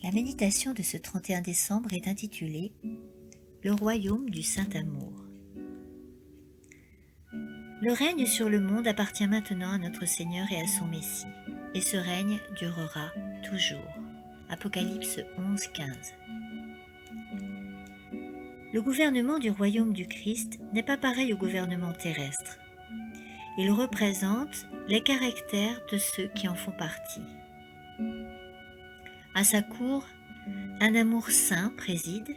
La méditation de ce 31 décembre est intitulée « Le royaume du Saint-Amour ». Le règne sur le monde appartient maintenant à notre Seigneur et à son Messie, et ce règne durera toujours. Apocalypse 11, 15. Le gouvernement du royaume du Christ n'est pas pareil au gouvernement terrestre. Il représente les caractères de ceux qui en font partie. À sa cour, un amour saint préside,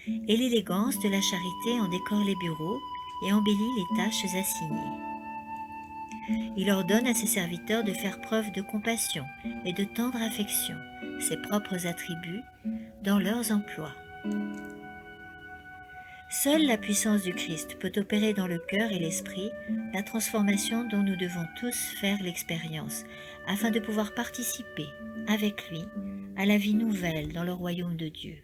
et l'élégance de la charité en décore les bureaux et embellit les tâches assignées. Il ordonne à ses serviteurs de faire preuve de compassion et de tendre affection, ses propres attributs, dans leurs emplois. Seule la puissance du Christ peut opérer dans le cœur et l'esprit la transformation dont nous devons tous faire l'expérience, afin de pouvoir participer, avec lui, à la vie nouvelle dans le royaume de Dieu.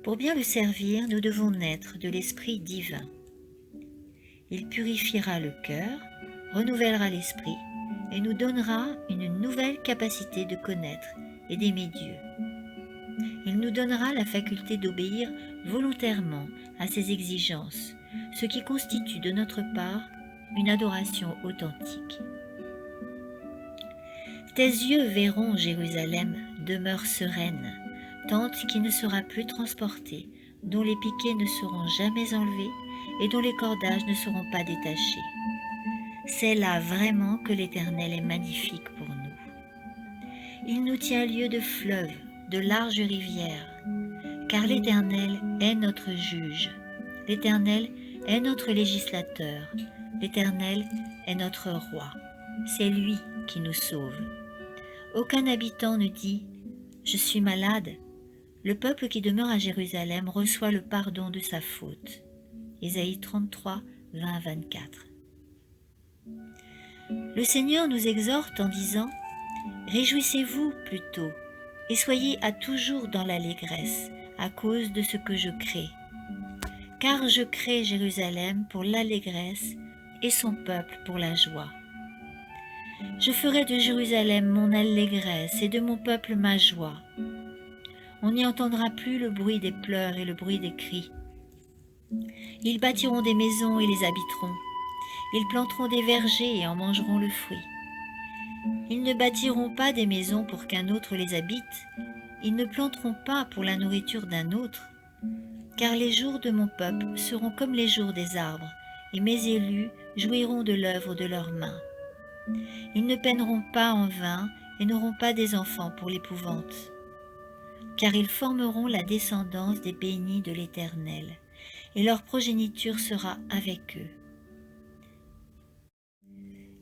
Pour bien le servir, nous devons naître de l'Esprit divin. Il purifiera le cœur, renouvellera l'esprit et nous donnera une nouvelle capacité de connaître et d'aimer Dieu. Il nous donnera la faculté d'obéir volontairement à ses exigences, ce qui constitue de notre part une adoration authentique. Tes yeux verront Jérusalem, demeure sereine, tente qui ne sera plus transportée, dont les piquets ne seront jamais enlevés et dont les cordages ne seront pas détachés. C'est là vraiment que l'Éternel est magnifique pour nous. Il nous tient lieu de fleuves, de larges rivières, car l'Éternel est notre juge, l'Éternel est notre législateur, l'Éternel est notre roi. C'est lui qui nous sauve. Aucun habitant ne dit « Je suis malade ». Le peuple qui demeure à Jérusalem reçoit le pardon de sa faute. Ésaïe 33, 20-24. Le Seigneur nous exhorte en disant « Réjouissez-vous plutôt, et soyez à toujours dans l'allégresse, à cause de ce que je crée. Car je crée Jérusalem pour l'allégresse et son peuple pour la joie. Je ferai de Jérusalem mon allégresse et de mon peuple ma joie. On n'y entendra plus le bruit des pleurs et le bruit des cris. Ils bâtiront des maisons et les habiteront. Ils planteront des vergers et en mangeront le fruit. Ils ne bâtiront pas des maisons pour qu'un autre les habite. Ils ne planteront pas pour la nourriture d'un autre. Car les jours de mon peuple seront comme les jours des arbres, et mes élus jouiront de l'œuvre de leurs mains. Ils ne peineront pas en vain et n'auront pas des enfants pour l'épouvante. Car ils formeront la descendance des bénis de l'Éternel, et leur progéniture sera avec eux.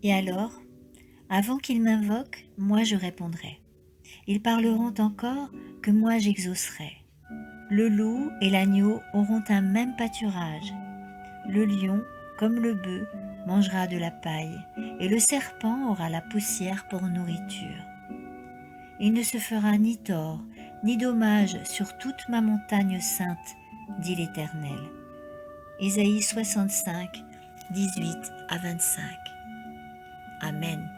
Et alors, avant qu'ils m'invoquent, moi je répondrai. Ils parleront encore que moi j'exaucerai. Le loup et l'agneau auront un même pâturage. Le lion, comme le bœuf, mangera de la paille, et le serpent aura la poussière pour nourriture. Il ne se fera ni tort, ni dommage sur toute ma montagne sainte, dit l'Éternel. Ésaïe 65, 18-25. Amen.